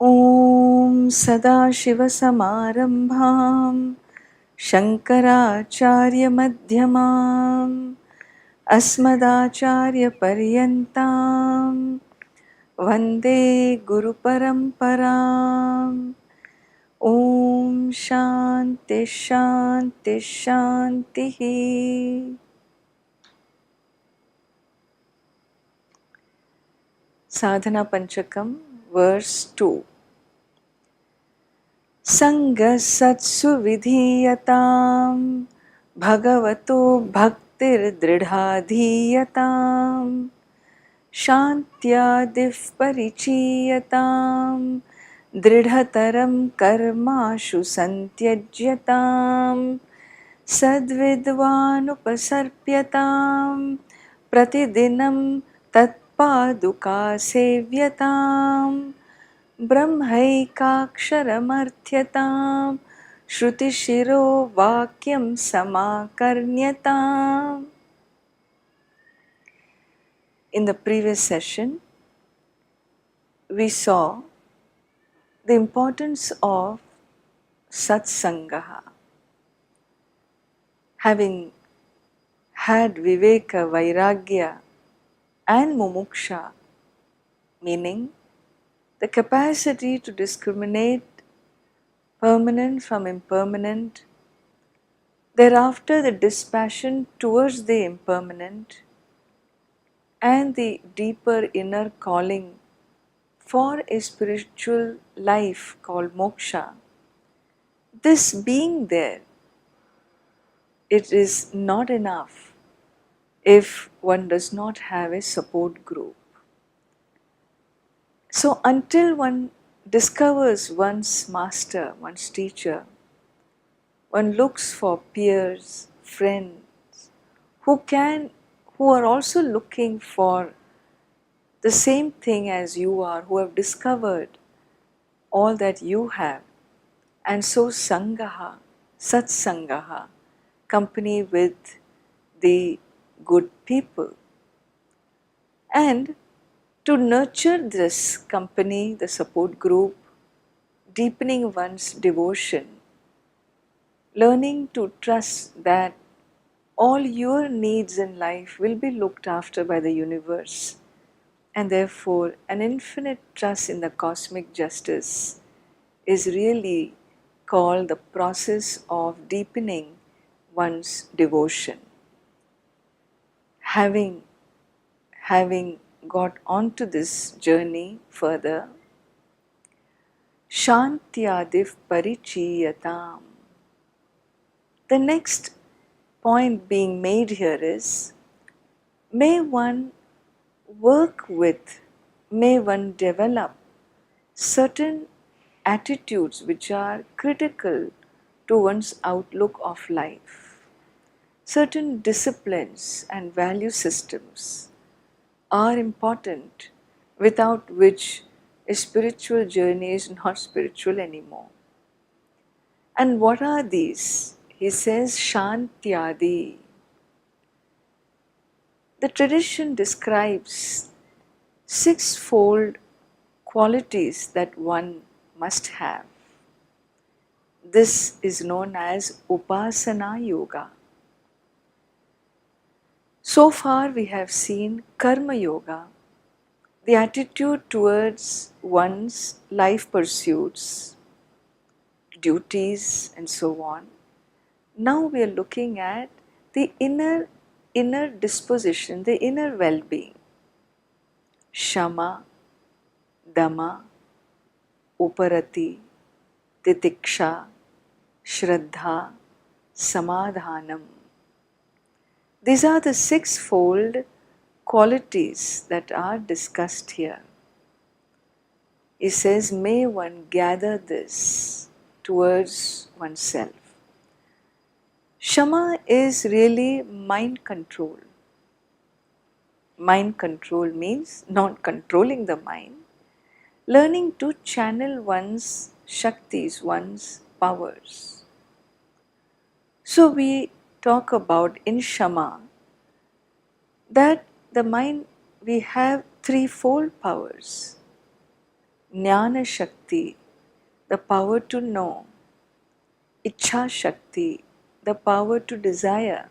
ॐ सदाशिवसमारम्भां शङ्कराचार्यमध्यमाम् अस्मदाचार्यपर्यन्तां वन्दे गुरुपरम्पराम्। ॐ शान्ति शान्ति शान्तिः। Sadhana Panchakam, verse 2. Saṅgaḥ satsu vidhīyatāṁ bhagavato bhaktirdṛḍhā dhīyatāṁ śāntyādiḥ paricīyatāṁ dṛḍhataraṁ karmaṣu santyajyatām sadvidvānupasarpyatāṁ pratidinam tৎपादुकासेव्यताम् ब्रह्मैकाक्षरमर्थ्यताम् श्रुतिशिरो वाक्यं समाकर्ण्यताम्. In the previous session, we saw the importance of satsangaḥ. Having had viveka, vairagya and mumuksha, meaning the capacity to discriminate permanent from impermanent, thereafter the dispassion towards the impermanent, and the deeper inner calling for a spiritual life called moksha. This being there, it is not enough if one does not have a support group. So until one discovers one's master, one's teacher, one looks for peers, friends who are also looking for the same thing as you are, who have discovered all that you have. And so saṅgaḥ, satsangaḥ, company with the good people. And to nurture this company, the support group, deepening one's devotion, learning to trust that all your needs in life will be looked after by the universe, and therefore an infinite trust in the cosmic justice is really called the process of deepening one's devotion. Having got onto this journey further, śrutimatastarko'nusandhīyatāṁ paricīyatāṁ. The next point being made here is, may one work with, may one develop certain attitudes which are critical to one's outlook of life. Certain disciplines and value systems are important, without which a spiritual journey is not spiritual anymore. And what are these? He says śāntyādiḥ. The tradition describes sixfold qualities that one must have. This is known as upasana yoga. So far we have seen karma yoga, the attitude towards one's life pursuits, duties and so on. Now we are looking at the inner disposition, the inner well-being. Shama, dama, uparati, titiksha, shraddha, samadhanam. These are the sixfold qualities that are discussed here. He says, may one gather this towards oneself. Shama is really mind control. Mind control means not controlling the mind, learning to channel one's shaktis, one's powers. So we talk about in Shama that the mind, we have threefold powers. Jnana Shakti, the power to know, Ichha Shakti, the power to desire,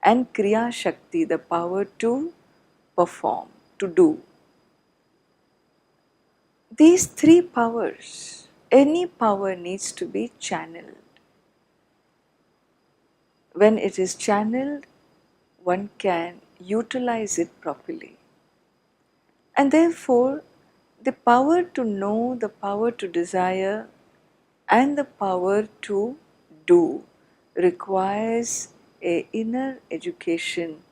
and Kriya Shakti, the power to perform, to do. These three powers, any power needs to be channeled. When it is channeled, one can utilize it properly. And therefore, the power to know, the power to desire, and the power to do requires an inner education,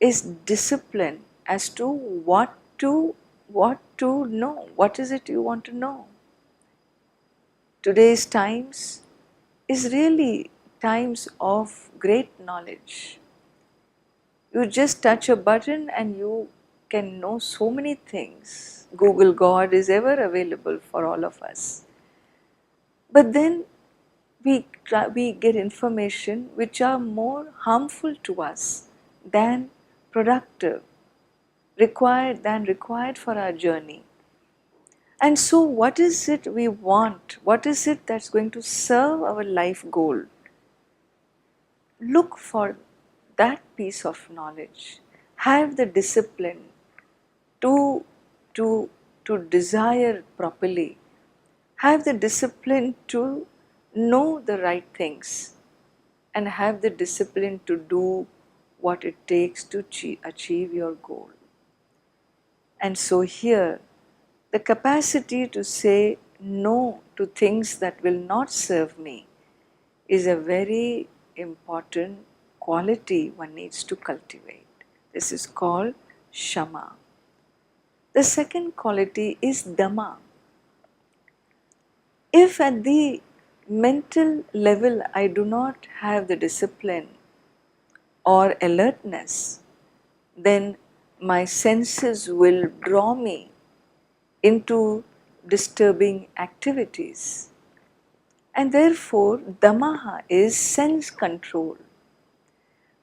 is discipline as to what to know. What is it you want to know? Today's times is really times of great knowledge. You just touch a button and you can know so many things. Google God is ever available for all of us. But then we get information which are more harmful to us than productive, required for our journey. And so what is it we want? What is it that's going to serve our life goal? Look for that piece of knowledge. Have the discipline to desire properly. Have the discipline to know the right things, and have the discipline to do what it takes to achieve your goal. And so here, the capacity to say no to things that will not serve me is a very important quality one needs to cultivate. This is called Shama. The second quality is Dhamma. If at the mental level I do not have the discipline or alertness, then my senses will draw me into disturbing activities. And therefore, Dhamma is sense control.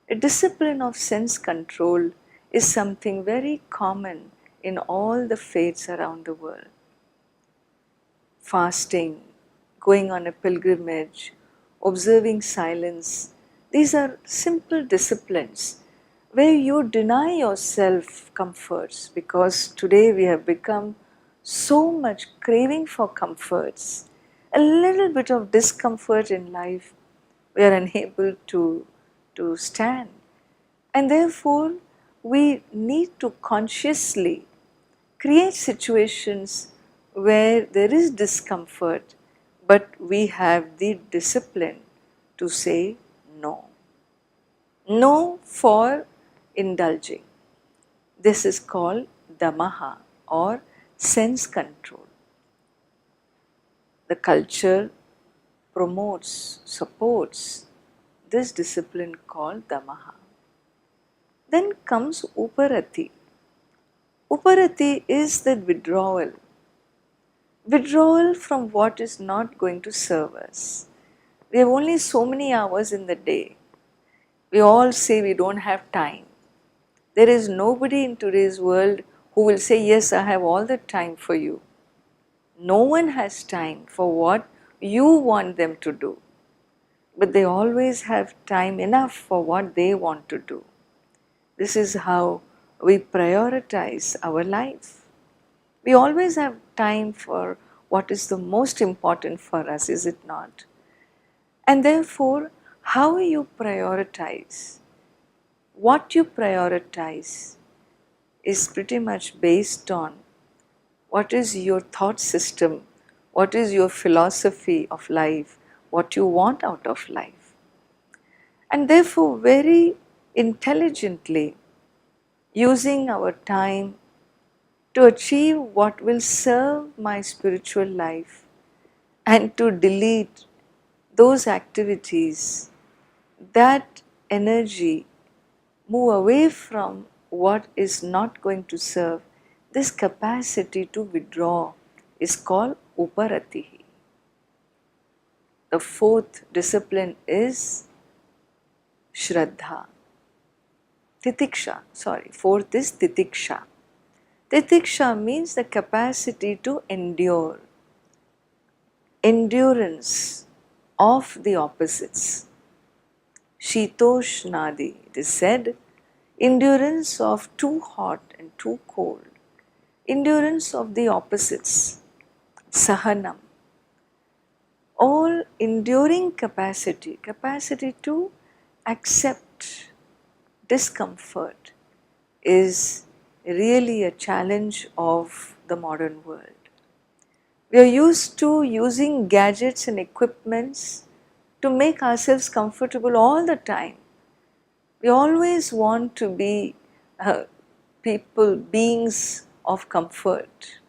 A discipline of sense control is something very common in all the faiths around the world. Fasting, going on a pilgrimage, observing silence, these are simple disciplines where you deny yourself comforts, because today we have become so much craving for comforts. A little bit of discomfort in life we are unable to stand. And therefore, we need to consciously create situations where there is discomfort, but we have the discipline to say no. No for indulging. This is called Dhamma or sense control. The culture promotes, supports this discipline called Dhamma. Then comes Uparati. Uparati is the withdrawal. Withdrawal from what is not going to serve us. We have only so many hours in the day. We all say we don't have time. There is nobody in today's world who will say, yes, I have all the time for you. No one has time for what you want them to do. But they always have time enough for what they want to do. This is how we prioritize our life. We always have time for what is the most important for us, is it not? And therefore, how you prioritize, what you prioritize is pretty much based on what is your thought system, what is your philosophy of life, what you want out of life. And therefore, very intelligently using our time to achieve what will serve my spiritual life and to delete those activities, that energy, move away from what is not going to serve, this capacity to withdraw is called Uparati. The fourth discipline is Shraddha. Fourth is Titiksha. Titiksha means the capacity to endure, endurance of the opposites. Shitoshnadi, it is said, endurance of too hot and too cold, endurance of the opposites, sahanam. All enduring capacity, capacity to accept discomfort is really a challenge of the modern world. We are used to using gadgets and equipments to make ourselves comfortable all the time. We always want to be beings of comfort.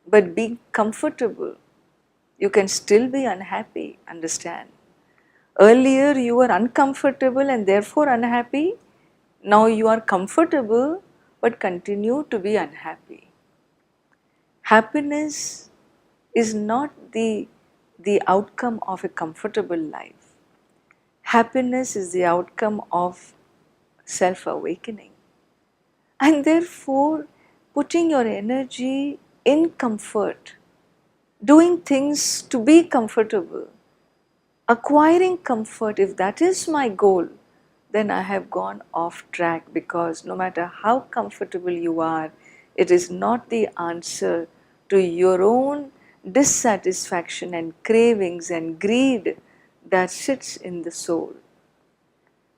But being comfortable, you can still be unhappy, understand. Earlier you were uncomfortable and therefore unhappy. Now you are comfortable but continue to be unhappy. Happiness is not the outcome of a comfortable life. Happiness is the outcome of self-awakening. And therefore, putting your energy in comfort, doing things to be comfortable, acquiring comfort, if that is my goal, then I have gone off track, because no matter how comfortable you are, it is not the answer to your own dissatisfaction and cravings and greed that sits in the soul.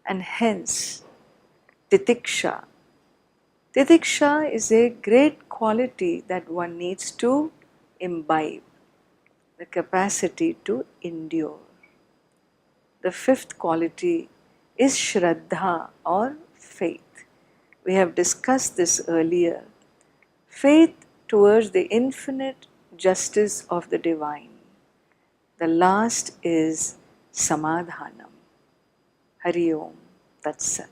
And hence, titiksha. Titiksha is a great quality that one needs to imbibe, the capacity to endure. The fifth quality is shraddha or faith. We have discussed this earlier. Faith towards the infinite justice of the divine. The last is samadhanam. Hari Om Tat Sat.